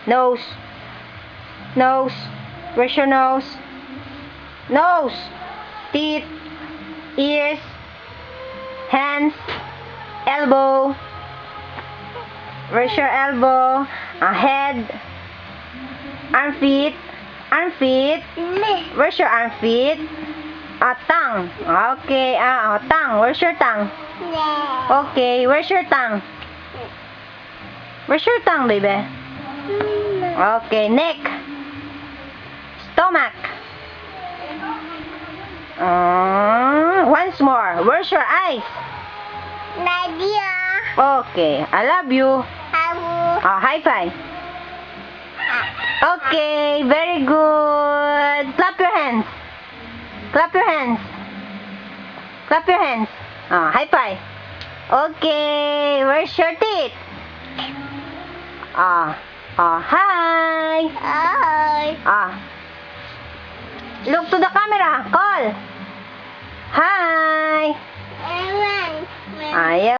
Nose. Nose. Where's your nose? Nose. Teeth. Ears. Hands. Elbow. Where's your elbow? Head. Armpit. Armpit. Where's your armpit? Tongue. Okay. Tongue. Where's your tongue? Okay. Where's your tongue? Where's your tongue, baby? Okay. Neck. Stomach. Once more. Where's your eyes? Nadia. Okay. I love you. High five. Okay. Very good. Clap your hands. Clap your hands. Clap your hands. High five. Okay. Where's your teeth? Hi. Hi. Look to the camera. Call. Hi. Ayan. Ayaw.